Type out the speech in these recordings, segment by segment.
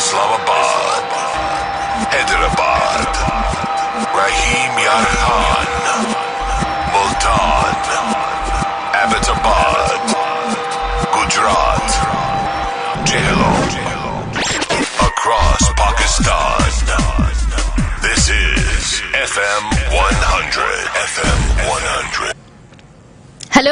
Islamabad, Hyderabad, Rahim Yar Khan, Multan, Abbottabad, Gujarat, Jhelum, across Pakistan. This is FM 100. FM 100. Hello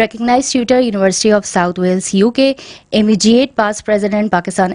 recognized tutor, University of South Wales, UK, immediate past president, Pakistan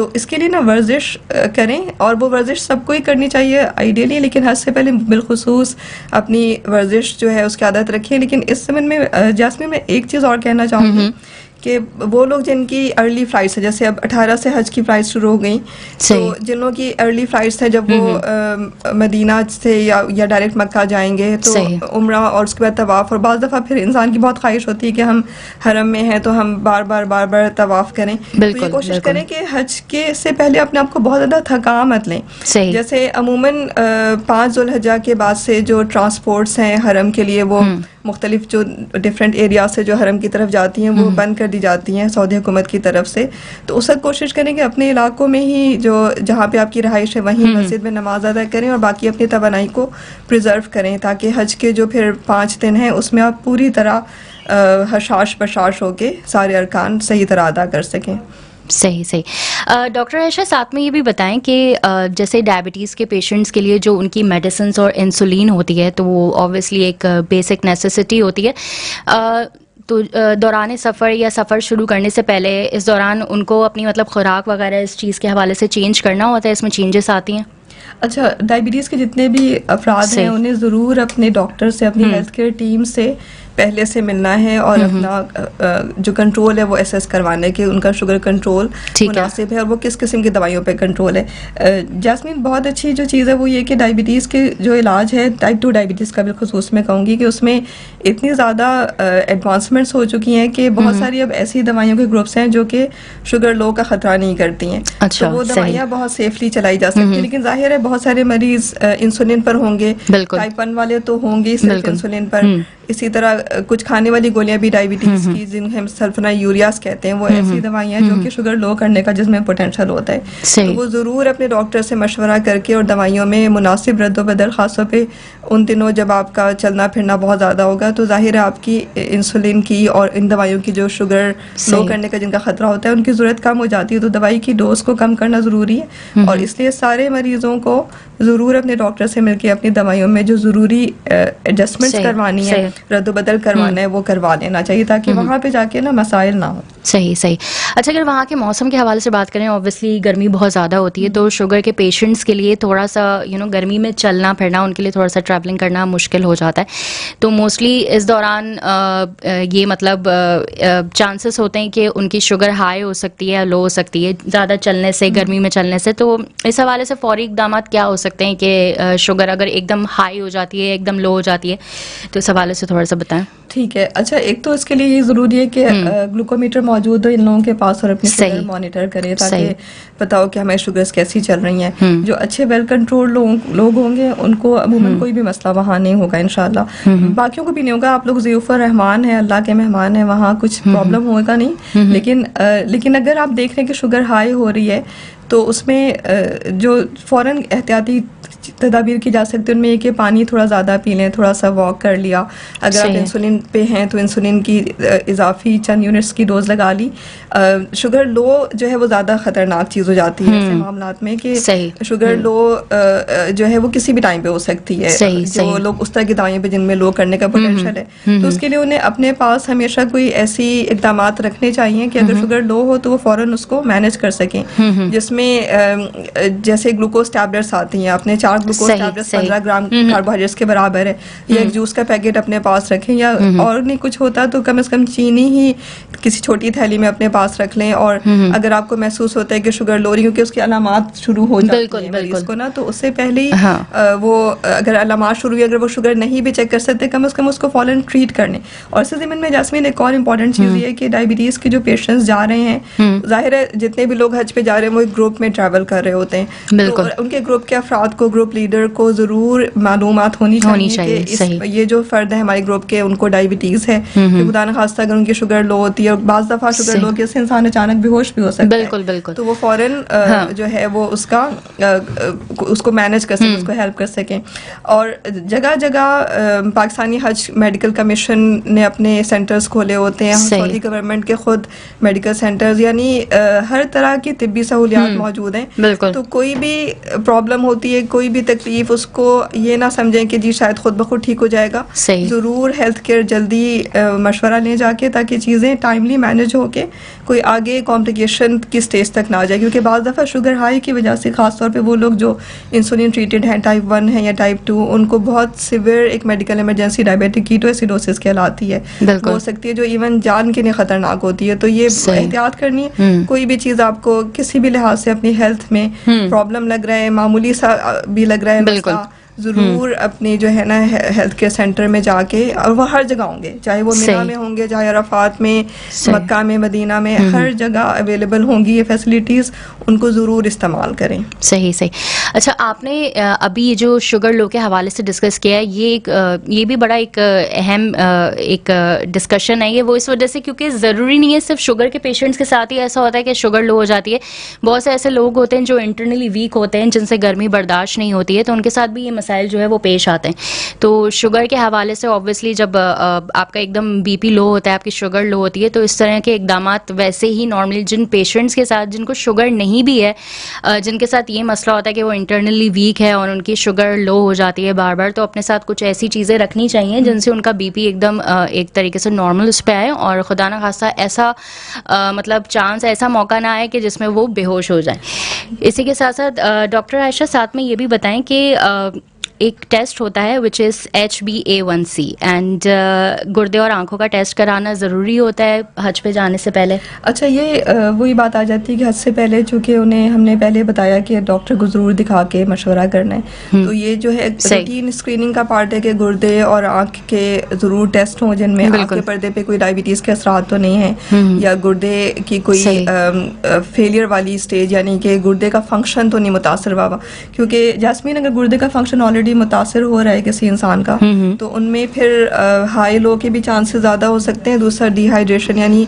تو اس کے لیے نا ورزش کریں, اور وہ ورزش سب کو ہی کرنی چاہیے آئیڈیلی, لیکن حد سے پہلے بالخصوص اپنی ورزش جو ہے اس کی عادت رکھیں. لیکن اس زمین میں جاسمین میں ایک چیز اور کہنا چاہوں گی کہ وہ لوگ جن کی ارلی فلائٹس ہے, جیسے اب 18 سے حج کی فلائٹ شروع ہو گئیں, تو جن لوگوں کی ارلی فلائٹس ہے جب وہ مدینہ سے یا ڈائریکٹ مکہ جائیں گے تو عمرہ اور اس کے بعد طواف, اور بعض دفعہ پھر انسان کی بہت خواہش ہوتی ہے کہ ہم حرم میں ہیں تو ہم بار بار طواف کریں. تو یہ کوشش کریں کہ حج کے سے پہلے اپنے آپ کو بہت زیادہ تھکا مت لیں. جیسے عموماً 5 ذوالحجہ کے بعد سے جو ٹرانسپورٹس ہیں حرم کے لیے, وہ مختلف جو ڈفرینٹ ایریاز سے جو حرم کی طرف جاتی ہیں وہ بند کر دی جاتی ہیں سعودی حکومت کی طرف سے. تو اس وقت کوشش کریں کہ اپنے علاقوں میں ہی جو جہاں پہ آپ کی رہائش ہے وہیں مسجد میں نماز ادا کریں, اور باقی اپنی توانائی کو پریزرو کریں, تاکہ حج کے جو پھر 5 دن ہیں اس میں آپ پوری طرح حشاش بشاش ہو کے سارے ارکان صحیح طرح ادا کر سکیں. صحیح. ڈاکٹر عائشہ, ساتھ میں یہ بھی بتائیں کہ جیسے ڈائبٹیز کے پیشنٹس کے لیے جو ان کی میڈیسنس اور انسولین ہوتی ہے تو وہ آبویسلی ایک بیسک نیسیسٹی ہوتی ہے, تو دوران سفر یا سفر شروع کرنے سے پہلے اس دوران ان کو اپنی مطلب خوراک وغیرہ اس چیز کے حوالے سے چینج کرنا ہوتا ہے, اس میں چینجز آتی ہیں؟ اچھا, ڈائبٹیز کے جتنے بھی افراد ہیں انہیں ضرور اپنے ڈاکٹر سے, اپنی ہیلتھ کیئر ٹیم سے پہلے سے ملنا ہے, اور اپنا جو کنٹرول ہے وہ ایسیس کروانا ہے کہ ان کا شوگر کنٹرول مناسب ہے اور وہ کس قسم کی دوائیوں پہ کنٹرول ہے. جاسمین, بہت اچھی جو چیز ہے وہ یہ کہ ڈائبٹیز کے جو علاج ہے, ٹائپ 2 ڈائبٹیز کا بالخصوص میں کہوں گی کہ اس میں اتنی زیادہ ایڈوانسمنٹس ہو چکی ہیں کہ بہت ساری اب ایسی دوائیوں کے گروپس ہیں جو کہ شوگر لو کا خطرہ نہیں کرتی ہیں. تو وہ دوائیاں بہت سیفلی چلائی جا سکتی ہیں, لیکن ظاہر ہے بہت سارے مریض انسولین پر ہوں گے, ٹائپ 1 والے تو ہوں گے صرف انسولین پر. اسی طرح کچھ کھانے والی گولیاں بھی ڈائبٹیز کی, جن ہم سلفنا یوریاز کہتے ہیں, وہ ایسی دوائیاں جو کہ شوگر لو کرنے کا جس میں پوٹینشیل ہوتا ہے. تو وہ ضرور اپنے ڈاکٹر سے مشورہ کر کے اور دوائیوں میں مناسب رد و بدل, خاص طور پہ ان دنوں جب آپ کا چلنا پھرنا بہت زیادہ ہوگا تو ظاہر ہے آپ کی انسولین کی اور ان دوائیوں کی جو شوگر لو کرنے کا جن کا خطرہ ہوتا ہے ان کی ضرورت کم ہو جاتی ہے, تو دوائی کی ڈوز کو کم کرنا ضروری ہے. اور اس لیے سارے مریضوں کو ضرور اپنے ڈاکٹر سے مل کے اپنی دوائیوں میں جو ضروری ایڈجسٹمنٹس کروانی ہے, رد و بدل کروانا ہے, وہ کروا لینا چاہیے تاکہ وہاں پہ جا کے نا مسائل نہ ہوں. صحیح. اچھا, اگر وہاں کے موسم کے حوالے سے بات کریں, اوبویسلی گرمی بہت زیادہ ہوتی ہے, تو شوگر کے پیشنٹس کے لیے تھوڑا سا گرمی میں چلنا پھرنا ان کے لیے تھوڑا سا ٹریولنگ کرنا مشکل ہو جاتا ہے. تو موسٹلی اس دوران یہ مطلب چانسز ہوتے ہیں کہ ان کی شوگر ہائی ہو سکتی ہے یا لو ہو سکتی ہے زیادہ چلنے سے, گرمی میں چلنے سے. تو اس حوالے سے فوری اقدامات کیا ہو سکتے ہیں کہ شوگر اگر ایک دم ہائی ہو جاتی ہے, ایک دم لو ہو جاتی ہے, تو اس حوالے سے تھوڑا سا بتائیں. ٹھیک ہے. اچھا, ایک تو اس کے لیے یہ ضروری ہے کہ گلوکومیٹر موجود ہو ان لوگوں کے پاس, اور اپنی شوگر مانیٹر کریں تاکہ پتا ہو کہ ہماری شوگرز کیسی چل رہی ہیں. جو اچھے ویل کنٹرول لوگ ہوں گے ان کو عموماً کوئی بھی مسئلہ وہاں نہیں ہوگا انشاءاللہ. باقیوں کو بھی نہیں ہوگا. آپ لوگ ضیوف الرحمان ہیں, اللہ کے مہمان ہیں, وہاں کچھ پرابلم ہوگا نہیں. لیکن اگر آپ دیکھ رہے ہیں کہ شوگر ہائی ہو رہی ہے تو اس میں جو فوراً احتیاطی تدابیر کی جا سکتی ہے ان میں یہ کہ پانی تھوڑا زیادہ پی لیں, تھوڑا سا واک کر لیا. اگر آپ انسولین پہ ہیں تو انسولین کی اضافی چند یونٹس کی ڈوز لگا لی. شوگر لو جو ہے وہ زیادہ خطرناک چیز ہو جاتی ہے ایسے معاملات میں کہ شوگر لو جو ہے وہ کسی بھی ٹائم پہ ہو سکتی ہے. جو لوگ اس طرح کی دوائیوں پہ جن میں لو کرنے کا پوٹینشیل ہے, تو اس کے لیے انہیں اپنے پاس ہمیشہ کوئی ایسی اقدامات رکھنے چاہیے کہ اگر شوگر لو ہو تو وہ فوراً اس کو مینیج کر سکیں, جس میں جیسے گلوکوز ٹیبلٹس آتی ہیں, آپ نے 4 گلوکوز ٹیبلٹس 15 گرام کاربوہائیڈریٹس کے برابر ہے, یا ایک جوس کا پیکٹ اپنے پاس رکھیں, یا اور نہیں کچھ ہوتا تو کم از کم چینی ہی کسی چھوٹی تھیلی میں اپنے پاس رکھ لیں. اور اگر آپ کو محسوس ہوتا ہے کہ شوگر لو رہی, کیونکہ اس کی علامات شروع ہو جاتی ہیں مریض کو نا, تو اس سے پہلے وہ اگر علامات شروع ہوئی, اگر وہ شوگر نہیں بھی چیک کر سکتے, کم از کم اس کو فوراً ٹریٹ کرنے. اور اس ضمن میں جاسمین ایک اور امپورٹنٹ چیز یہ ہے کہ ڈائبٹیز کے جو پیشنٹس جا رہے ہیں, ظاہر ہے جتنے بھی لوگ حج پہ جا رہے ہیں وہ ایک گروپ میں ٹریول کر رہے ہوتے ہیں, تو ان کے گروپ کے افراد کو, گروپ لیڈر کو ضرور معلومات ہونی چاہیے کہ یہ جو فرد ہے ہمارے گروپ کے ان کو ڈائبٹیز ہے, کہ خدا نخواستہ اگر ان کی شوگر لو ہوتی ہے, اور بعض دفعہ شوگر لو کے سے انسان اچانک بے ہوش بھی ہو سکتا ہے, تو وہ فوراً جو ہے وہ اس کو مینیج کر سکیں, اس کو ہیلپ کر سکیں. اور جگہ جگہ پاکستانی حج میڈیکل کمیشن نے اپنے سینٹرز کھولے ہوتے ہیں, سعودی گورنمنٹ کے خود میڈیکل سینٹرز, یعنی ہر طرح کی طبی سہولیات موجود ہیں. بالکل. تو کوئی بھی پرابلم ہوتی ہے, کوئی بھی تکلیف, اس کو یہ نہ سمجھیں کہ جی شاید خود بخود ٹھیک ہو جائے گا. ضرور ہیلتھ کیئر جلدی مشورہ لیں جا کے, تاکہ چیزیں ٹائملی مینج ہو کے کوئی آگے کمپلیکیشن کی اسٹیج تک نہ آ جائے. کیونکہ بعض دفعہ شوگر ہائی کی وجہ سے, خاص طور پہ وہ لوگ جو انسولین ٹریٹڈ ہیں, ٹائپ 1 ہیں یا ٹائپ 2, ان کو بہت سیویئر ایک میڈیکل ایمرجنسی ڈائبیٹک کیٹوایسیڈوسس کہلاتی ہے, ہو سکتی ہے, جو ایون جان کے لیے خطرناک ہوتی ہے. تو یہ احتیاط کرنی ہے. کوئی بھی چیز آپ کو کسی بھی لحاظ سے اپنی ہیلتھ میں پرابلم لگ رہا ہے, معمولی سا بھی لگ رہا ہے, ضرور اپنی جو ہے نا ہیلتھ کیئر سینٹر میں جا کے, اور وہ ہر جگہ ہوں گے, چاہے وہ مینا میں ہوں گے, چاہے عرفات میں, مکہ میں, مدینہ میں, ہر جگہ اویلیبل ہوں گی یہ فیسلٹیز, ان کو ضرور استعمال کریں. صحیح. اچھا, آپ نے ابھی یہ جو شوگر لو کے حوالے سے ڈسکس کیا ہے, یہ بھی بڑا ایک اہم ایک ڈسکشن ہے یہ, وہ اس وجہ سے کیونکہ ضروری نہیں ہے صرف شوگر کے پیشنٹس کے ساتھ ہی ایسا ہوتا ہے کہ شوگر لو ہو جاتی ہے. بہت سے ایسے لوگ ہوتے ہیں جو انٹرنلی ویک ہوتے ہیں, جن سے گرمی برداشت نہیں ہوتی ہے, تو ان کے ساتھ بھی یہ مسائل جو ہے وہ پیش آتے ہیں. تو شوگر کے حوالے سے آبویسلی جب آپ کا ایک دم بی پی لو ہوتا ہے, آپ کی شوگر لو ہوتی ہے, تو اس طرح کے اقدامات ویسے ہی نارملی جن پیشنٹس کے ساتھ جن کو شوگر نہیں بھی ہے, جن کے ساتھ یہ مسئلہ ہوتا ہے کہ وہ انٹرنلی ویک ہے اور ان کی شوگر لو ہو جاتی ہے بار بار, تو اپنے ساتھ کچھ ایسی چیزیں رکھنی چاہیے جن سے ان کا بی پی ایک دم ایک طریقے سے نارمل اس پہ آئے, اور خدا نہ خواستہ ایسا مطلب چانس, ایسا موقع نہ آئے کہ جس میں وہ بے ہوش ہو جائیں. اسی کے ساتھ ساتھ ڈاکٹر عائشہ ساتھ میں یہ بھی بتائیں کہ ایک ٹیسٹ ہوتا ہے وچ از HbA1c, اینڈ گردے اور آنکھوں کا ٹیسٹ کرانا ضروری ہوتا ہے حج پہ جانے سے پہلے. اچھا, یہ وہی بات آ جاتی ہے کہ حج سے پہلے, چونکہ انہیں ہم نے پہلے بتایا کہ ڈاکٹر کو ضرور دکھا کے مشورہ کرنا ہے, تو یہ جو ہے روٹین اسکریننگ کا پارٹ ہے کہ گردے اور آنکھ کے ضرور ٹیسٹ ہوں, جن میں آنکھ کے پردے پہ کوئی ڈائبٹیز کے اثرات تو نہیں ہیں, یا گردے کی کوئی فیلئر والی اسٹیج, یعنی کہ گردے کا فنکشن تو نہیں متاثر ہوا. کیونکہ جاسمین, اگر گردے کا فنکشن آلریڈی متاثر ہو رہا ہے کسی انسان کا, تو ان میں پھر ہائی لو کے بھی چانسز زیادہ ہو سکتے ہیں. دوسرا ڈی ہائیڈریشن, یعنی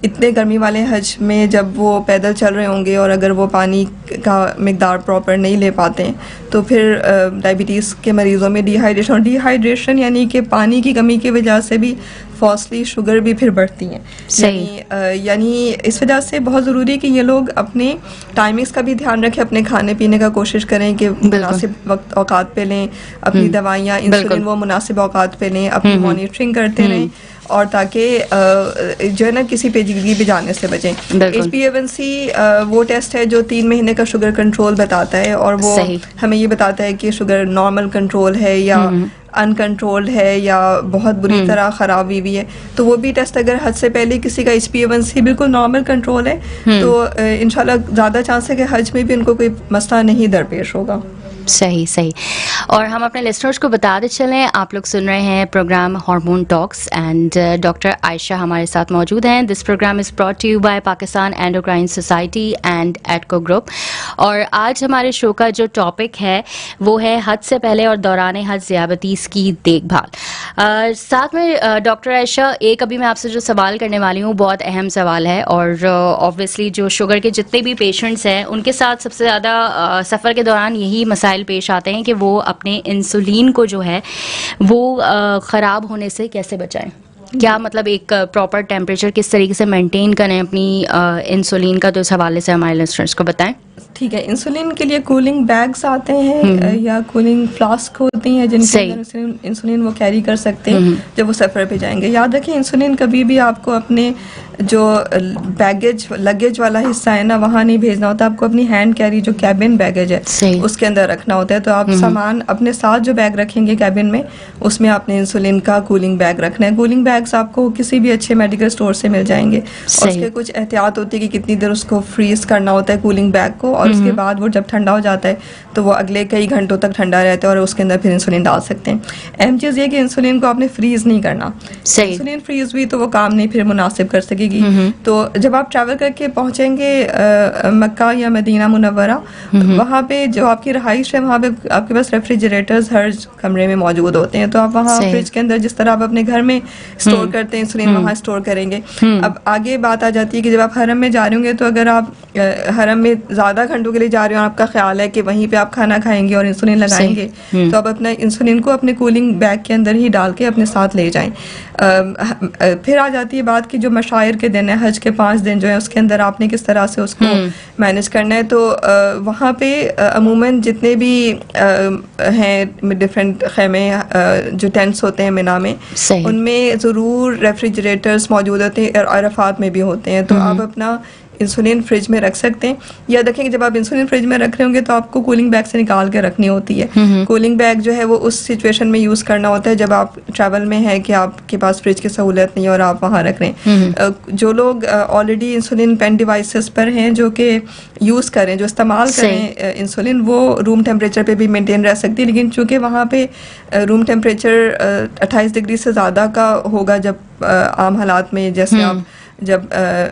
اتنے گرمی والے حج میں جب وہ پیدل چل رہے ہوں گے اور اگر وہ پانی کا مقدار پراپر نہیں لے پاتے ہیں, تو پھر ڈائبٹیز کے مریضوں میں ڈی ہائیڈریشن یعنی کہ پانی کی کمی کی وجہ سے بھی فاسٹلی شوگر بھی پھر بڑھتی ہیں. یعنی اس وجہ سے بہت ضروری ہے کہ یہ لوگ اپنے ٹائمنگس کا بھی دھیان رکھیں, اپنے کھانے پینے کا کوشش کریں کہ مناسب وقت اوقات پہ لیں, اپنی دوائیاں انسولین وہ مناسب اوقات پہ لیں, اپنی مانیٹرنگ کرتے رہیں, اور تاکہ جو ہے نا کسی پیچیدگی پہ جانے سے بچیں. HbA1c وہ ٹیسٹ ہے جو 3 مہینے کا شوگر کنٹرول بتاتا ہے, اور وہ ہمیں یہ بتاتا ہے کہ شوگر نارمل کنٹرول ہے یا ان کنٹرولڈ ہے یا بہت بری طرح خراب ہوئی ہے. تو وہ بھی ٹیسٹ اگر حج سے پہلے کسی کا HbA1c بالکل نارمل کنٹرول ہے, تو انشاءاللہ زیادہ چانس ہے کہ حج میں بھی ان کو کوئی مسئلہ نہیں درپیش ہوگا. صحیح. اور ہم اپنے لسنرز کو بتاتے چلیں, آپ لوگ سن رہے ہیں program hormone talks, and doctor Ayesha ہمارے ساتھ موجود ہیں. This program is brought to you by Pakistan endocrine society and ATCO group. اور آج ہمارے شو کا جو ٹاپک ہے وہ ہے حج سے پہلے اور دوران حج ذیابیطس کی دیکھ بھال. ساتھ میں ڈاکٹر عائشہ, ایک ابھی میں آپ سے جو سوال کرنے والی ہوں بہت اہم سوال ہے, اور آبویسلی جو شوگر کے جتنے بھی پیشنٹس ہیں ان کے ساتھ سب سے زیادہ سفر کے دوران یہی مسائل پیش آتے ہیں کہ وہ اپنے انسولین کو جو ہے وہ خراب ہونے سے کیسے بچائیں. کیا مطلب ایک پراپر ٹیمپریچر کس طریقے سے مینٹین کریں اپنی انسولین کا, تو اس حوالے سے ہمارے لسنرز کو بتائیں. ٹھیک ہے, انسولین کے لیے کولنگ بیگس آتے ہیں یا کولنگ فلاسک ہوتی ہیں جن کے اندر انسولین وہ کیری کر سکتے ہیں جب وہ سفر پہ جائیں گے. یاد رکھیں انسولین کبھی بھی آپ کو اپنے جو لگیج والا حصہ ہے نا وہاں نہیں بھیجنا ہوتا, آپ کو اپنی ہینڈ کیری جو کیبن بیگیج ہے اس کے اندر رکھنا ہوتا ہے. تو آپ سامان اپنے ساتھ جو بیگ رکھیں گے کیبن میں, اس میں آپ نے انسولین کا کولنگ بیگ رکھنا ہے. کولنگ بیگس آپ کو کسی بھی اچھے میڈیکل اسٹور سے مل جائیں گے, اور اس کے کچھ احتیاط ہوتی ہے کہ کتنی دیر اس کو فریز کرنا ہوتا ہے کولنگ بیگ کو, اور اس کے بعد وہ جب ٹھنڈا ہو جاتا ہے تو وہ اگلے کئی گھنٹوں تک ٹھنڈا رہتا ہے, اور اس کے اندر پھر انسولین ڈال سکتے ہیں. اہم چیز یہ کہ انسولین کو آپ نے فریز نہیں کرنا. انسولین فریز ہوئی تو وہ کام نہیں پھر مناسب کر سکے گی. تو جب آپ ٹریول کر کے پہنچیں گے مکہ یا مدینہ منورہ, وہاں پہ جو آپ کی رہائش ہے وہاں پہ آپ کے پاس ریفریجریٹرز ہر کمرے میں موجود ہوتے ہیں. تو آپ وہاں فریج کے اندر جس طرح آپ اپنے گھر میں اسٹور کرتے ہیں انسولین وہاں اسٹور کریں گے. اب آگے بات آ جاتی ہے کہ جب آپ حرم میں جا رہے ہوں گے تو اگر آپ حرم میں زیادہ گھنٹوں کے لیے جا رہے ہو اور آپ کا خیال ہے کہ وہیں پہ آپ کھانا کھائیں گے اور انسولین لگائیں گے تو آپ اپنا انسولین کو اپنے کولنگ بیگ کے اندر ہی ڈال کے اپنے ساتھ لے جائیں. پھر آ جاتی ہے بات کہ جو مشاعر کے دن ہے, حج کے 5 دن جو ہے, اس کے اندر آپ نے کس طرح سے اس کو مینیج کرنا ہے. تو وہاں پہ عموماً جتنے بھی ہیں ڈفرینٹ خیمے جو ٹینٹس ہوتے ہیں مینا میں, ان میں ضرور ریفریجریٹرز موجود ہوتے ہیں, عرفات میں بھی ہوتے ہیں. تو آپ اپنا انسولین فریج میں رکھ سکتے ہیں. یا دیکھیں کہ جب آپ انسولین فریج میں رکھ رہے ہوں گے تو آپ کو کولنگ بیگ سے نکال کے رکھنی ہوتی ہے. کولنگ بیگ جو ہے وہ اس سچویشن میں یوز کرنا ہوتا ہے جب آپ ٹریول میں ہیں کہ آپ کے پاس فریج کی سہولت نہیں اور آپ وہاں رکھ رہے ہیں. جو لوگ آلریڈی انسولین پین ڈیوائسز پر ہیں جو کہ یوز کریں, جو استعمال کریں انسولین, وہ روم ٹیمپریچر پہ بھی مینٹین رہ سکتی ہے. لیکن چونکہ وہاں پہ روم ٹیمپریچر 28 ڈگری سے زیادہ کا ہوگا جب عام حالات میں, جیسے آپ جب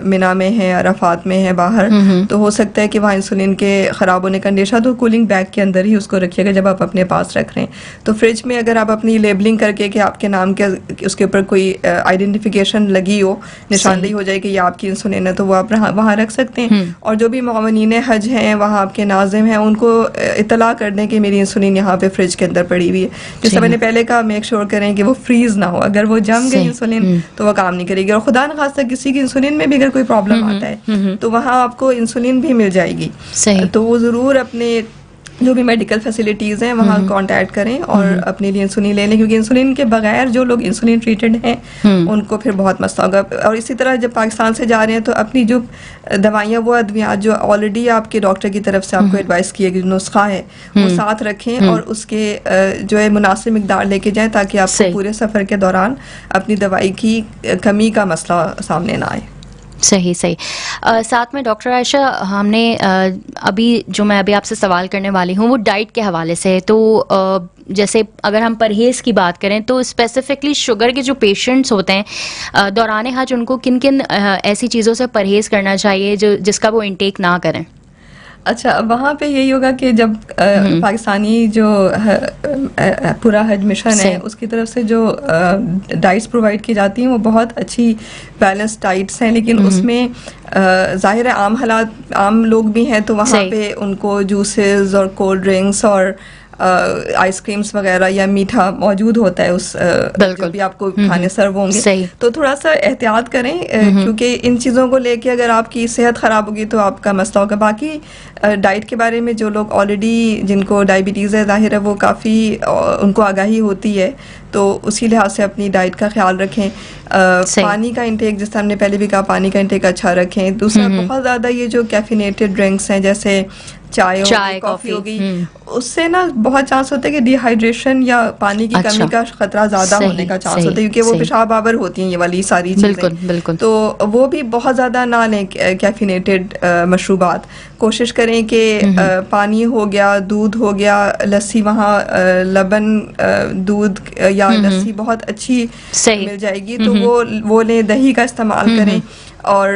مینا میں ہیں, عرفات میں ہیں باہر, تو ہو سکتا ہے کہ وہاں انسولین کے خراب ہونے کا اندیشہ, تو کولنگ بیگ کے اندر ہی اس کو رکھیے گا جب آپ اپنے پاس رکھ رہے ہیں. تو فریج میں اگر آپ اپنی لیبلنگ کر کے کہ آپ کے نام کے اس کے اوپر کوئی آئیڈینٹیفیکیشن لگی ہو, نشاندہی ہو جائے کہ یہ آپ کی انسولین ہے, تو وہ آپ وہاں رکھ سکتے ہیں. اور جو بھی معاونین حج ہیں, وہاں آپ کے ناظم ہیں, ان کو اطلاع کر دیں کہ میری انسولین یہاں پہ فریج کے اندر پڑی ہوئی ہے. جیسے میں نے پہلے کہا, میک شیور کریں کہ وہ فریز نہ ہو. اگر وہ جم گئی انسولین تو وہ کام نہیں کرے گی. اور خدا نخواستہ کسی کی انسولین میں بھی اگر کوئی پرابلم آتا ہے تو وہاں آپ کو انسولین بھی مل جائے گی. تو وہ ضرور اپنے جو بھی میڈیکل فیسلٹیز ہیں وہاں کانٹیکٹ کریں اور اپنے لیے انسولین لے لیں, کیونکہ انسولین کے بغیر جو لوگ انسولین ٹریٹڈ ہیں ان کو پھر بہت مسئلہ ہوگا. اور اسی طرح جب پاکستان سے جا رہے ہیں تو اپنی جو دوائیاں, وہ ادویات جو آلریڈی آپ کے ڈاکٹر کی طرف سے آپ کو ایڈوائز کیے گئے نسخہ ہے, وہ ساتھ رکھیں اور اس کے جو ہے مناسب مقدار لے کے جائیں, تاکہ آپ کو پورے سفر کے دوران اپنی دوائی کی کمی کا مسئلہ سامنے نہ آئے. صحیح. ساتھ میں ڈاکٹر عائشہ, ہم نے میں ابھی آپ سے سوال کرنے والی ہوں وہ ڈائٹ کے حوالے سے. تو جیسے اگر ہم پرہیز کی بات کریں تو اسپیسیفکلی شوگر کے جو پیشنٹس ہوتے ہیں دوران حج, ان کو کن کن ایسی چیزوں سے پرہیز کرنا چاہیے جس کا وہ انٹیک نہ کریں؟ اچھا, وہاں پہ یہی ہوگا کہ جب پاکستانی جو پورا حج مشن ہے اس کی طرف سے جو ڈائٹس پرووائڈ کی جاتی ہیں وہ بہت اچھی بیلنس ڈائٹس ہیں, لیکن اس میں ظاہر ہے عام لوگ بھی ہیں, تو وہاں پہ ان کو جوسز اور کولڈ ڈرنکس اور آئس کریمس وغیرہ یا میٹھا موجود ہوتا ہے اس جو بھی آپ کو کھانے سرو ہوں گے. تو تھوڑا سا احتیاط کریں, کیونکہ ان چیزوں کو لے کے اگر آپ کی صحت خراب ہوگی تو آپ کا مسئلہ ہوگا. باقی ڈائٹ کے بارے میں جو لوگ آلریڈی جن کو ڈائبٹیز ہے, ظاہر ہے وہ کافی ان کو آگاہی ہوتی ہے, تو اسی لحاظ سے اپنی ڈائٹ کا خیال رکھیں. پانی کا انٹیک, جس طرح ہم نے پہلے بھی کہا, پانی کا انٹیک اچھا رکھیں. دوسرا, بہت زیادہ یہ جو کیفینیٹڈ ڈرنکس ہیں جیسے چائے کافی ہو گئی, اس سے نا بہت چانس ہوتا ہے کہ ڈی ہائیڈریشن یا پانی کی کمی کا خطرہ زیادہ ہونے کا چانس ہوتا ہے, کیونکہ وہ پیشاب آور ہوتی ہیں یہ والی ساری چیزیں. تو وہ بھی بہت زیادہ نہ لیں کیفینیٹڈ مشروبات. کوشش کریں کہ پانی ہو گیا, دودھ ہو گیا, لسی, وہاں لبن دودھ یا لسی بہت اچھی مل جائے گی تو وہ لیں. دہی کا استعمال کریں, اور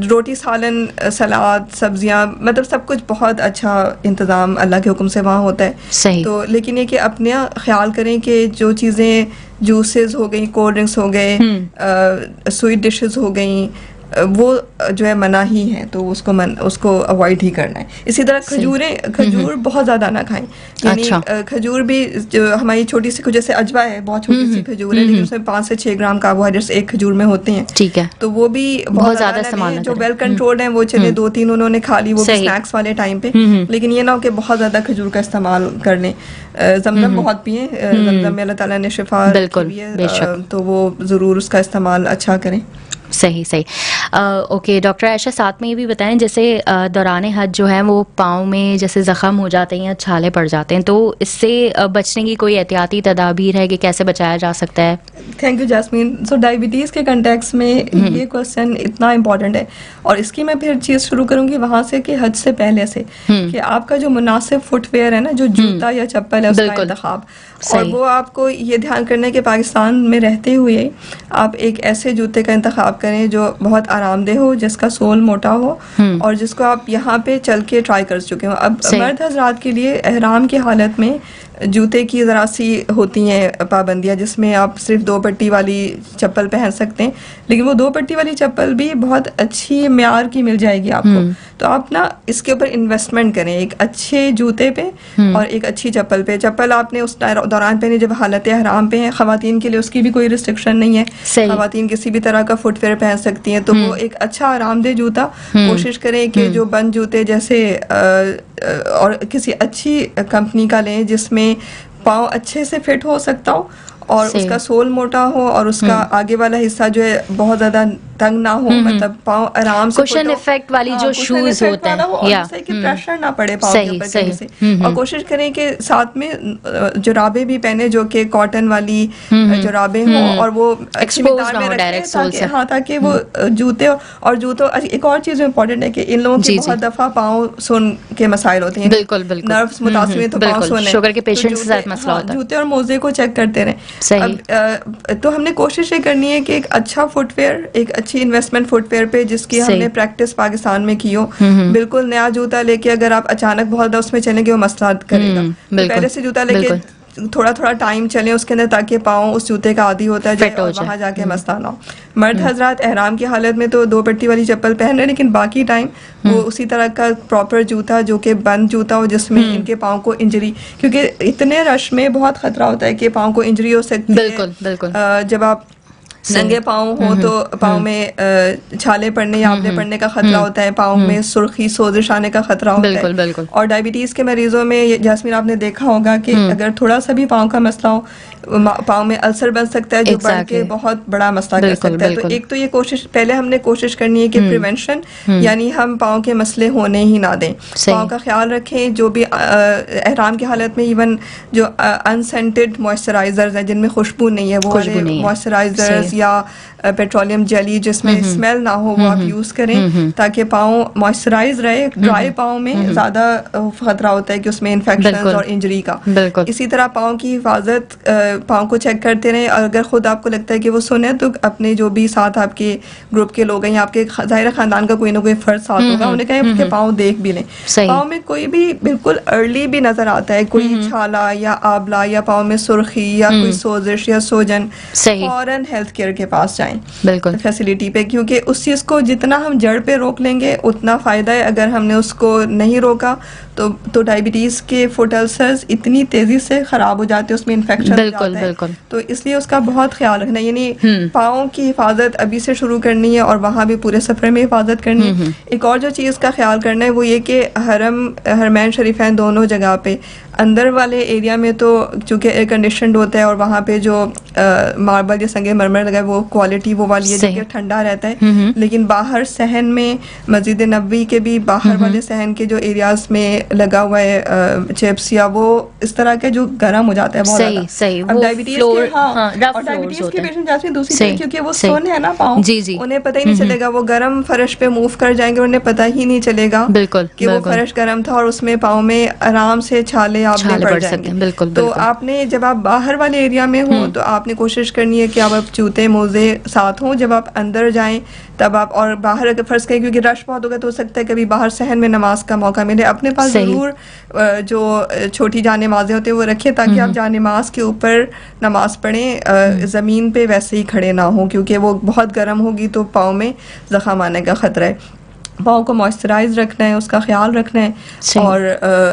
روٹی, سالن, سلاد, سبزیاں, مطلب سب کچھ بہت اچھا انتظام اللہ کے حکم سے وہاں ہوتا ہے. تو لیکن یہ کہ اپنے خیال کریں کہ جو چیزیں جوسز ہو گئیں, کولڈ ڈرنکس ہو گئے, سویٹ ڈشز ہو گئیں, وہ جو ہے منع ہی ہیں, تو اس کو اوائڈ ہی کرنا ہے. اسی طرح کھجور بہت زیادہ نہ کھائیں, یعنی کھجور بھی جو ہماری چھوٹی سی, جیسے اجوا ہے, بہت چھوٹی سی کھجور ہے, لیکن اس میں 5 سے 6 گرام کاربوہائیڈریٹس ایک کھجور میں ہوتے ہیں. ٹھیک ہے, تو وہ بھی بہت زیادہ استعمال. جو ویل کنٹرولڈ ہیں وہ چلے 2-3 انہوں نے کھا لی, وہ اسنیکس والے ٹائم پہ, لیکن یہ نہ ہو کہ بہت زیادہ کھجور کا استعمال کر لیں. زمزم بہت پئیں, زمزم میں اللہ تعالیٰ نے شفا دی ہے, تو وہ ضرور اس کا استعمال اچھا کریں. صحیح. اوکے ڈاکٹر عائشہ, ساتھ میں یہ بھی بتائیں, جیسے دوران حج جو ہے وہ پاؤں میں جیسے زخم ہو جاتے ہیں یا چھالے پڑ جاتے ہیں, تو اس سے بچنے کی کوئی احتیاطی تدابیر ہے کہ کیسے بچایا جا سکتا ہے؟ Thank you jasmine. So diabetes کے کنٹیکس میں یہ کوشچن اتنا امپورٹنٹ ہے, اور اس کی میں پھر چیز شروع کروں گی وہاں سے کہ حج سے پہلے سے, کہ آپ کا جو مناسب فٹ ویئر ہے نا, جو جوتا یا چپل ہے اس کا انتخاب, اور وہ آپ کو یہ دھیان کرنا ہے کہ پاکستان میں رہتے ہوئے آپ ایک ایسے جوتے کا انتخاب کریں جو بہت آرام دہ ہو, جس کا سول موٹا ہو, اور جس کو آپ یہاں پہ چل کے ٹرائی کر چکے ہوں. اب مرد حضرات کے لیے احرام کی حالت میں جوتے کی ذرا سی ہوتی ہیں پابندیاں، جس میں آپ صرف 2 پٹی والی چپل پہن سکتے ہیں، لیکن وہ 2 پٹی والی چپل بھی بہت اچھی معیار کی مل جائے گی آپ کو. تو آپ نا اس کے اوپر انویسٹمنٹ کریں، ایک اچھے جوتے پہ اور ایک اچھی چپل پہ. چپل آپ نے اس دوران پہنی جب حالت احرام پہ ہیں. خواتین کے لیے اس کی بھی کوئی ریسٹرکشن نہیں ہے، خواتین کسی بھی طرح کا فٹ ویئر پہن سکتی ہیں. تو وہ ایک اچھا آرام دہ جوتا کوشش کریں کہ جو بند جوتے جیسے اور کسی اچھی کمپنی کا لیں جس میں پاؤں اچھے سے فٹ ہو سکتا ہو اور اس کا سول موٹا ہو اور اس کا آگے والا حصہ جو ہے بہت زیادہ تنگ نہ ہو، مطلب پاؤں آرام سے کوشن افیکٹ والی جو شوز ہوتے ہیں یا کہ پریشر نہ پڑے پاؤں کے اوپر کہیں سے. اور کوشش کریں کہ ساتھ میں جرابیں بھی پہنے جو کہ کاٹن والی جرابیں ہوں اور وہ اچھی مقدار میں رکھیں تاکہ وہ جوتے اور جوتوں. ایک اور چیز امپورٹنٹ ہے کہ ان لوگوں کی بہت دفعہ پاؤں سون کے مسائل ہوتے ہیں، بالکل بالکل نروس متاثر ہیں تو پاؤں سون ہے، شوگر کے پیشنٹ کے ساتھ مسئلہ ہوتا ہے. جوتے اور موزے کو چیک کرتے رہیں. تو ہم نے کوشش یہ کرنی ہے کہ ایک اچھا فٹ ویئر، ایک اچھی انویسٹمنٹ فٹ ویئر پہ جس کی ہم نے پریکٹس پاکستان میں کی ہو. بالکل نیا جوتا لے کے اگر آپ اچانک بہت زیادہ اس میں چلیں گے وہ مسئلہ کرے گا. پہلے سے جوتا لے کے تھوڑا تھوڑا ٹائم چلیں اس کے اندر تاکہ پاؤں اس جوتے کا عادی ہوتا ہے اور وہاں جا کے مسئلہ نہ ہو. مرد حضرات احرام کی حالت میں تو 2 پٹی والی چپل پہن رہے ہیں، لیکن باقی ٹائم وہ اسی طرح کا پراپر جوتا جو کہ بند جوتا ہو جس میں ان کے پاؤں کو انجری، کیونکہ اتنے رش میں بہت خطرہ ہوتا ہے کہ پاؤں کو انجری ہو سکتی ہے. بالکل بالکل. جب آپ ننگے پاؤں ہوں تو پاؤں میں چھالے پڑنے یا آبلے پڑنے کا خطرہ ہوتا ہے، پاؤں میں سرخی سوزش آنے کا خطرہ ہوتا ہے. بالکل. اور ڈائبٹیز کے مریضوں میں جاسمین آپ نے دیکھا ہوگا کہ اگر تھوڑا سا بھی پاؤں کا مسئلہ ہو پاؤں میں السر بن سکتا ہے جو بڑھ کے بہت بڑا مسئلہ کر سکتا ہے. تو ایک تو یہ کوشش پہلے ہم نے کوشش کرنی ہے کہ پریونشن یعنی ہم پاؤں کے مسئلے ہونے ہی نہ دیں، پاؤں کا خیال رکھیں. جو بھی احرام کی حالت میں ایون جو انسینٹڈ موئسچرائزرز ہیں جن میں خوشبو نہیں ہے وہ موئسچرائزرز یا پیٹرولیم جیلی جس میں اسمیل نہ ہو وہ آپ یوز کریں تاکہ پاؤں موئسچرائز رہے. ڈرائی پاؤں میں زیادہ خطرہ ہوتا ہے کہ اس میں انفیکشن اور انجری کا. اسی طرح پاؤں کی حفاظت، پاؤں کو چیک کرتے رہیں. اور اگر خود آپ کو لگتا ہے کہ وہ سنے تو اپنے جو بھی ساتھ آپ کے گروپ کے لوگ ہیں یا آپ کے ظاہر خاندان کا کوئی نہ کوئی فرد ساتھ ہوگا انہیں کہیں کہ پاؤں دیکھ بھی لیں. پاؤں میں کوئی بھی بالکل ارلی بھی نظر آتا ہے کوئی چھالا یا آبلہ یا پاؤں میں سرخی یا کوئی سوزش یا سوجن، فوراً ہیلتھ کیئر کے پاس جائیں بالکل فیسلٹی پہ، کیونکہ اس چیز کو جتنا ہم جڑ پہ روک لیں گے اتنا فائدہ ہے. اگر ہم نے اس کو نہیں روکا تو ڈائبٹیز کے فٹ السرز اتنی تیزی سے خراب ہو جاتے ہیں، اس میں انفیکشن ہو جاتا ہے. تو اس لیے اس کا بہت خیال رکھنا، یعنی پاؤں کی حفاظت ابھی سے شروع کرنی ہے اور وہاں بھی پورے سفر میں حفاظت کرنی ہے. ایک اور جو چیز کا خیال کرنا ہے وہ یہ کہ حرمین شریفین دونوں جگہ پہ اندر والے ایریا میں تو چونکہ ایئر کنڈیشنڈ ہوتا ہے اور وہاں پہ جو ماربل یا سنگ مرمر لگا ہے وہ کوالٹی وہ والی ہے جو کہ ٹھنڈا رہتا ہے. لیکن باہر صحن میں مسجد نبوی کے بھی باہر والے صحن کے جو ایریاز میں لگا ہوا ہے چپس یا وہ اس طرح کے جو گرم ہو جاتا ہے بہت زیادہ. اب ڈائبٹیز کے پیشنٹ جاتے ہیں دوسری طرح کیونکہ وہ سون ہے نا پاؤں، انہیں پتہ ہی نہیں چلے گا، وہ گرم فرش پہ موو کر جائیں گے انہیں پتہ ہی نہیں چلے گا کہ وہ فرش گرم تھا اور اس میں پاؤں میں آرام سے چھالے آبلے پڑ جائیں گے. تو آپ نے جب آپ باہر والے ایریا میں ہوں تو آپ نے کوشش کرنی ہے کہ آپ جوتے موزے ساتھ ہوں. جب آپ اندر جائیں تب آپ، اور باہر اگر فرض کریں کیونکہ رش بہت ہوگا تو ہو سکتا ہے کبھی باہر صحن میں نماز کا موقع ملے، اپنے پاس ضرور جو چھوٹی جان نمازیں ہوتی ہیں وہ رکھیں تاکہ آپ جان نماز کے اوپر نماز پڑھیں، زمین پہ ویسے ہی کھڑے نہ ہوں کیونکہ وہ بہت گرم ہوگی تو پاؤں میں زخم آنے کا خطرہ ہے. پاؤں کو موئسچرائز رکھنا ہے، اس کا خیال رکھنا ہے اور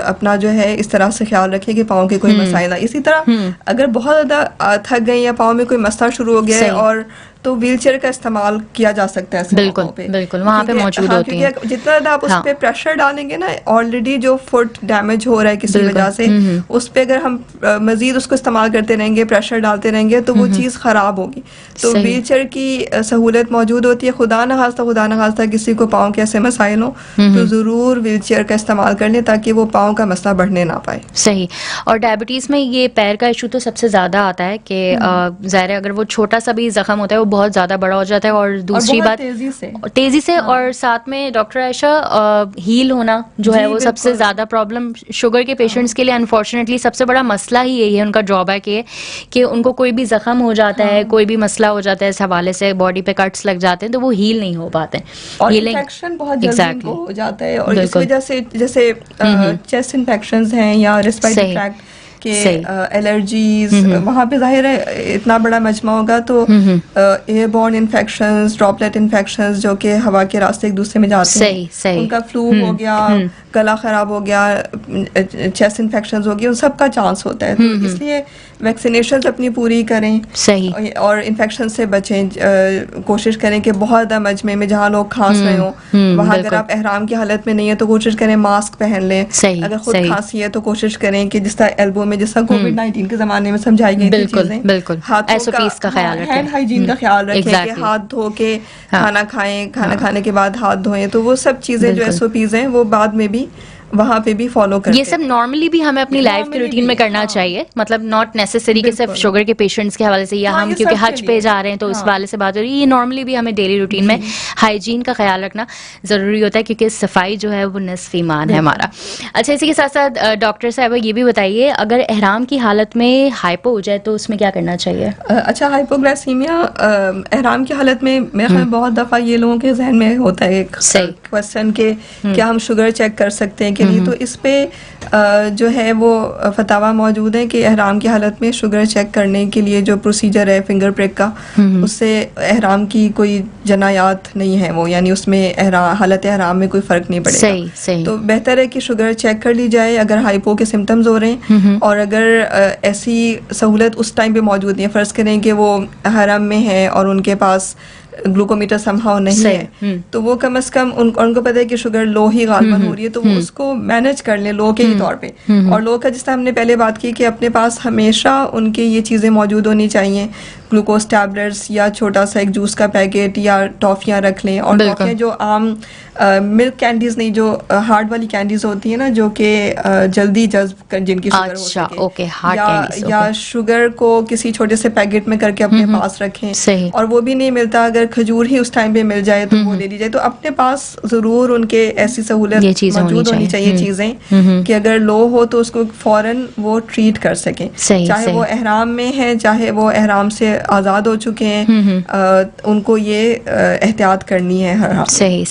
اپنا جو ہے اس طرح سے خیال رکھیں کہ پاؤں کے کوئی مسائل نہ. اسی طرح اگر بہت زیادہ تھک گئے یا پاؤں میں کوئی مسئلہ شروع ہو گیا ہے اور تو ویل چیئر کا استعمال کیا جا سکتا ہے بالکل وہاں پہ موجود ہوتی ہے. جتنا زیادہ آپ اس پہ پریشر ڈالیں گے نا، آلریڈی جو فٹ ڈیمیج ہو رہا ہے کسی وجہ سے اس پہ اگر ہم مزید اس کو استعمال کرتے رہیں گے، پریشر ڈالتے رہیں گے تو وہ چیز خراب ہوگی. تو ویل چیئر کی سہولت موجود ہوتی ہے. خدا نخواستہ کسی کو پاؤں کے ایسے مسائل ہوں تو ضرور ویل چیئر کا استعمال کر لیں تاکہ وہ پاؤں کا مسئلہ بڑھنے نہ پائے. صحیح. اور ڈائبٹیز میں یہ پیر کا ایشو تو سب سے زیادہ آتا ہے کہ ظاہر اگر وہ چھوٹا سا بھی زخم ہوتا ہے وہ بہت زیادہ بڑا ہو جاتا ہے. اور دوسری بات تیزی سے اور ساتھ میں ڈاکٹر عائشہ ہیل ہونا جو ہے وہ سب سے زیادہ پرابلم شوگر کے پیشنٹس کے لیے انفارچونیٹلی سب سے بڑا مسئلہ ہی یہی ہے. ان کا ڈرا بیک یہ کہ ان کو کوئی بھی زخم ہو جاتا ہے، کوئی بھی مسئلہ ہو جاتا ہے اس حوالے سے، باڈی پہ کٹس لگ جاتے ہیں تو وہ ہیل نہیں ہو پاتے اور انفیکشن بہت جلدی ہو جاتا ہے. اور اس وجہ سے جیسے چیسٹ انفیکشنز ہیں یا ریسپیریٹری ٹریکٹ کہ الرجیز وہاں پہ ظاہر ہے اتنا بڑا مجمع ہوگا تو airborne infections, droplet infections جو کہ ہوا کے راستے ایک دوسرے میں جاتے ہیں, ان کا فلو ہو گیا, گلا خراب ہو گیا, چیسٹ انفیکشنز ہو گیا, ان سب کا چانس ہوتا ہے. تو اس لیے ویکسینیشنز اپنی پوری کریں اور انفیکشن سے بچیں. کوشش کریں کہ بہت زیادہ مجمع میں جہاں لوگ کھانس رہے ہوں وہاں اگر آپ احرام کی حالت میں نہیں ہے تو کوشش کریں ماسک پہن لیں. اگر خود کھانسی ہے تو کوشش کریں کہ جس طرح ایلبو میں, جس طرح کووڈ-19 کے زمانے میں سمجھائی گئی تھی چیزیں, ہاتھوں کا ہینڈ ہائیجین کا خیال رکھیں کہ ہاتھ دھو کے کھانا کھائیں, کھانا کھانے کے بعد ہاتھ دھوئیں. تو وہ سب چیزیں جو SOPs ہیں وہ بعد میں بھی وہاں پہ بھی فالو کرتے ہیں. یہ سب نارملی بھی ہمیں اپنی لائف کے روٹین میں کرنا چاہیے, مطلب ناٹ نیسسری کہ صرف شوگر کے پیشنٹس کے حوالے سے یا ہم کیونکہ حج پہ جا رہے ہیں تو اس حوالے سے بات ہو رہی ہے. یہ نارملی بھی ہمیں ڈیلی روٹین میں ہائیجین کا خیال رکھنا ضروری ہوتا ہے کیونکہ صفائی جو ہے وہ نصف ایمان ہے ہمارا. اچھا, اسی کے ساتھ ساتھ ڈاکٹر صاحبہ یہ بھی بتائیے اگر احرام کی حالت میں ہائپو ہو جائے تو اس میں کیا کرنا چاہیے؟ اچھا, ہائپوگلائسیمیا احرام کی حالت میں میرے خیال میں بہت دفعہ یہ لوگوں کے ذہن میں ہوتا ہے ایک کوشچن کہ کیا ہم شوگر چیک کر سکتے ہیں کہ نہیں. تو اس پہ جو ہے وہ فتاویٰ موجود ہیں کہ احرام کی حالت میں شوگر چیک کرنے کے لیے جو پروسیجر ہے فنگر پرک کا, اس سے احرام کی کوئی جنایات نہیں ہے وہ, یعنی اس میں حالت احرام میں کوئی فرق نہیں پڑے گا. تو بہتر ہے کہ شوگر چیک کر لی جائے اگر ہائپو کے سمٹمز ہو رہے ہیں, اور اگر ایسی سہولت اس ٹائم پہ موجود نہیں ہے, فرض کریں کہ وہ حرم میں ہے اور ان کے پاس گلوکومیٹر سمہاؤ نہیں ہے, تو وہ کم از کم ان کو پتہ ہے کہ شوگر لو ہی غالباً ہو رہی ہے, تو وہ اس کو مینج کر لیں لو کے ہی طور پہ. اور لو کا جس طرح ہم نے پہلے بات کی کہ اپنے پاس ہمیشہ ان کی یہ چیزیں موجود ہونی چاہیے, گلوکوز ٹیبلٹس یا چھوٹا سا ایک جوس کا پیکٹ یا ٹافیاں رکھ لیں. اور ٹافیاں جو عام ملک کینڈیز نہیں, جو ہارڈ والی کینڈیز ہوتی ہیں نا جو کہ جلدی جذب جن کی شوگر ہو سکے, یا شوگر کو کسی چھوٹے سے پیکٹ میں کر کے اپنے پاس رکھیں. اور وہ بھی نہیں ملتا, اگر کھجور ہی اس ٹائم پہ مل جائے تو وہ لے لی جائے. تو اپنے پاس ضرور ان کے ایسی سہولت موجود ہونی چاہیے چیزیں کہ اگر لو ہو تو اس کو فوراً وہ ٹریٹ کر سکیں, چاہے وہ احرام میں ہے چاہے وہ احرام سے آزاد ہو چکے ہیں, ان کو یہ احتیاط کرنی ہے ہر حال. صحیح.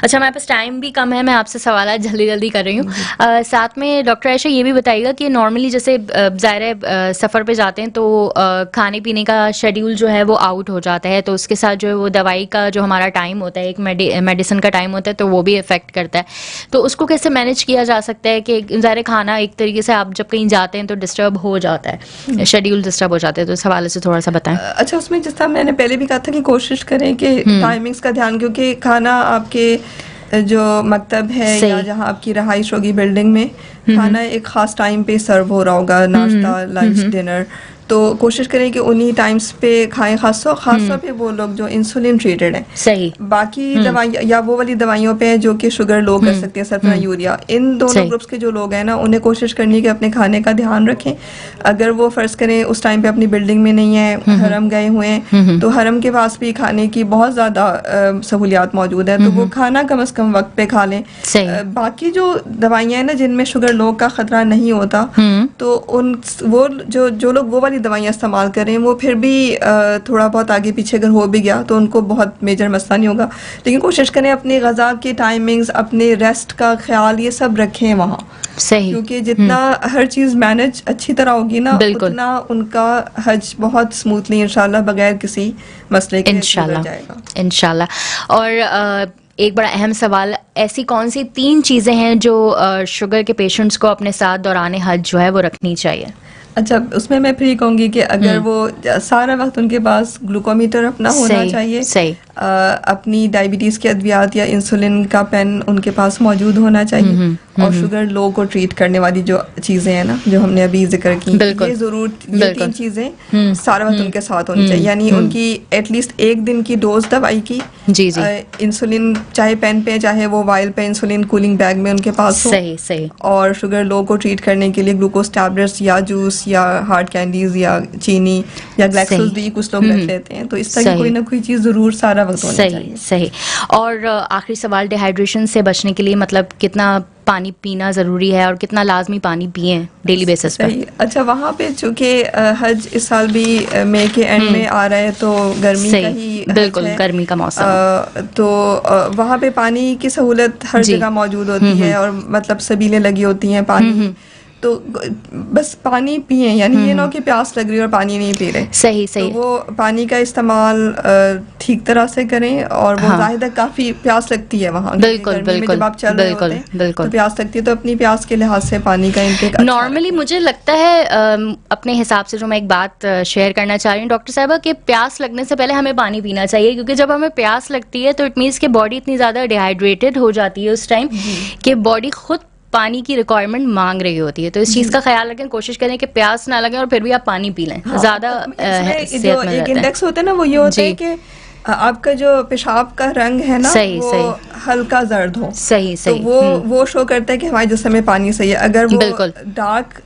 اچھا, ہمارے پاس ٹائم بھی کم ہے, میں آپ سے سوالات جلدی کر رہی ہوں. ساتھ میں ڈاکٹر عائشہ یہ بھی بتائیے گا کہ نارملی جیسے ظاہر ہے سفر پہ جاتے ہیں تو کھانے پینے کا شیڈیول جو ہے وہ آؤٹ ہو جاتا ہے, تو اس کے ساتھ جو ہے وہ دوائی کا جو ہمارا ٹائم ہوتا ہے, ایک میڈیسن کا ٹائم ہوتا ہے, تو وہ بھی افیکٹ کرتا ہے. تو اس کو کیسے مینیج کیا جا سکتا ہے کہ ظاہر کھانا ایک طریقے سے آپ جب کہیں جاتے ہیں تو ڈسٹرب ہو جاتا ہے, شیڈیول ڈسٹرب ہو جاتا ہے, تو اس حوالے سے تھوڑا سا بتائیں. اچھا, اس میں جس طرح میں نے پہلے بھی کہا تھا کہ کوشش کریں کہ ٹائمنگس کا دھیان, کیونکہ کھانا آپ کے جو مکتب ہے یا جہاں آپ کی رہائش ہوگی بلڈنگ میں, کھانا ایک خاص ٹائم پہ سرو ہو رہا ہوگا, ناشتہ, لنچ, ڈنر, تو کوشش کریں کہ انہی ٹائمز پہ کھائیں, خاص طور پہ وہ لوگ جو انسولین ٹریٹڈ ہیں. صحیح. باقی دوائیاں یا وہ والی دوائیوں پہ جو کہ شوگر لو کر سکتے ہیں, سلفر یوریا, ان دونوں گروپس کے جو لوگ ہیں نا انہیں کوشش کرنی ہے کہ اپنے کھانے کا دھیان رکھیں. اگر وہ فرض کریں اس ٹائم پہ اپنی بلڈنگ میں نہیں ہے, حرم گئے ہوئے ہیں, تو حرم کے پاس بھی کھانے کی بہت زیادہ سہولیات موجود ہیں, تو وہ کھانا کم از کم وقت پہ کھا لیں. باقی جو دوائیاں ہیں نا جن میں شوگر لو کا خطرہ نہیں ہوتا, تو ان وہ جو لوگ وہ والی دوائیاں استعمال کریں وہ پھر بھی تھوڑا بہت آگے پیچھے اگر ہو بھی گیا تو ان کو بہت میجر مسئلہ نہیں ہوگا. لیکن کوشش کریں اپنی غذا کے ٹائمنگز, اپنے ریسٹ کا خیال, یہ سب رکھیں وہاں. صحیح. کیونکہ جتنا ہر چیز مینج اچھی طرح ہوگی نا, اتنا ان کا حج بہت اسموتھلی انشاءاللہ بغیر کسی مسئلے کے گزر جائے گا انشاءاللہ. اور ایک بڑا اہم سوال, ایسی کون سی 3 چیزیں ہیں جو شوگر کے پیشنٹس کو اپنے ساتھ دوران حج جو ہے وہ رکھنی چاہیے؟ اچھا, اس میں پھر یہ کہوں گی کہ اگر وہ سارا وقت ان کے پاس گلوکومیٹر اپنا ہونا چاہیے, اپنی ڈائبٹیز کے ادویات یا انسولین کا پین ان کے پاس موجود ہونا چاہیے, اور شوگر لو کو ٹریٹ کرنے والی جو چیزیں ہیں نا جو ہم نے ابھی ذکر کی, یہ ضرور یہ 3 چیزیں سارا وقت ان کے ساتھ ہونی چاہیے. یعنی ان کی ایٹ لیسٹ 1 دن کی ڈوز دوائی کی, انسولین چاہے پین پہ چاہے وہ وائل پہ, انسولین کولنگ بیگ میں ان کے پاس ہو, اور شوگر لو کو ٹریٹ کرنے کے لیے گلوکوز ٹیبلٹس یا جوس یا ہارڈ کینڈیز یا چینی یا گلیکسوز ڈی کچھ لوگ رکھ لیتے ہیں. تو اس طرح کی کوئی نہ کوئی چیز ضرور سارا وقت ہونی چاہیے. صحیح. اور آخری سوال, ڈی ہائیڈریشن سے بچنے کے لیے مطلب کتنا پانی پینا ضروری ہے اور کتنا لازمی پانی پئیں ڈیلی بیسس پر؟ اچھا, وہاں پہ چونکہ حج اس سال بھی مئی کے اینڈ میں آ رہا ہے تو گرمی کا ہی بالکل گرمی کا موسم, تو وہاں پہ پانی کی سہولت ہر جگہ موجود ہوتی ہے, اور مطلب سبیلیں لگی ہوتی ہیں پانی تو بس پانی پئیں, یعنی یہ نہ کہ پیاس لگ رہی ہے اور پانی نہیں پی رہے. صحیح صحیح. تو وہ پانی کا استعمال ٹھیک طرح سے کریں, اور وہ ظاہر ہے کافی پیاس لگتی ہے وہاں, بالکل بالکل جب آپ چل رہے ہوتے ہیں تو پیاس لگتی ہے, تو اپنی پیاس کے لحاظ سے پانی کا انٹیک. نارملی مجھے لگتا ہے اپنے حساب سے جو میں ایک بات شیئر کرنا چاہ رہی ہوں ڈاکٹر صاحبہ, کہ پیاس لگنے سے پہلے ہمیں پانی پینا چاہیے, کیونکہ جب ہمیں پیاس لگتی ہے تو اٹ مینس کہ باڈی اتنی زیادہ ڈیہائیڈریٹڈ ہو جاتی ہے اس ٹائم کہ باڈی خود پانی کی ریکوائرمنٹ مانگ رہی ہوتی ہے. تو اس چیز کا خیال رکھیں, کوشش کریں کہ پیاس نہ لگے اور پھر بھی آپ پانی پی لیں, زیادہ صحت مند رہتا ہے. ایک انڈیکس ہوتا ہے نا, وہ یہ ہوتا ہے کہ آپ کا جو پیشاب کا رنگ ہے نا وہ ہلکا زرد ہو. صحیح صحیح. تو وہ شو کرتا ہے کہ ہمارے جسم میں پانی صحیح ہے. اگر وہ ڈارک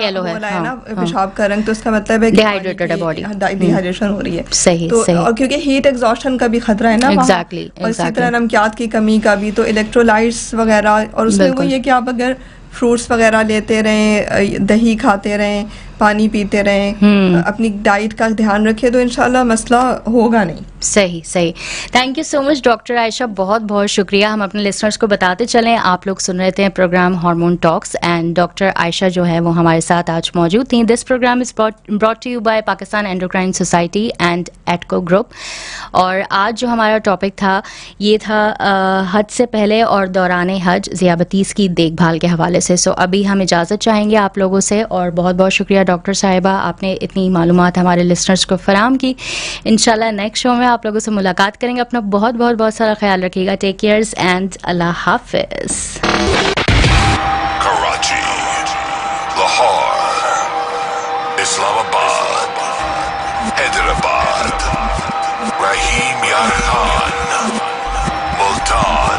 یلو ہے نا پیشاب کا رنگ, تو اس کا مطلب ہے کہ ڈیہائیڈریٹڈ ہے باڈی, ڈیہائیڈریشن ہو رہی ہے. صحیح صحیح. اور کیونکہ ہیٹ ایگزاسشن کا بھی خطرہ ہے نا, ایگزیکٹلی. اور اسی طرح نمکیات کی کمی کا بھی, تو الیکٹرولائٹس وغیرہ, اور اس میں وہ یہ کہ آپ اگر فروٹس وغیرہ لیتے رہیں, دہی کھاتے رہیں, پانی پیتے رہیں, اپنی ڈائٹ کا دھیان رکھیں, تو انشاءاللہ مسئلہ ہوگا نہیں. صحیح صحیح. Thank you so much doctor Ayesha, بہت بہت شکریہ. ہم اپنے لسنرس کو بتاتے چلیں, آپ لوگ سن رہے تھے program hormone talks, and doctor Ayesha جو ہے وہ ہمارے ساتھ آج موجود تھیں. This program is brought to you by Pakistan endocrine society and ATCO group. اور آج جو ہمارا ٹاپک تھا یہ تھا حج سے پہلے اور دوران حج ذیابطیس کی دیکھ بھال کے حوالے سے. سو ابھی ہم اجازت چاہیں گے آپ لوگوں سے, اور بہت بہت شکریہ ڈاکٹر صاحبہ, آپ نے اتنی معلومات ہمارے لسنرس کو فراہم کی. انشاءاللہ نیکسٹ شو میں آپ لوگوں سے ملاقات کریں گے. اپنا بہت بہت بہت سارا خیال رکھیے گا. ٹیک کیئرز اینڈ اللہ حافظ. کراچی, لاہور, اسلام آباد, حیدرآباد, رحیم یار خان, ملتان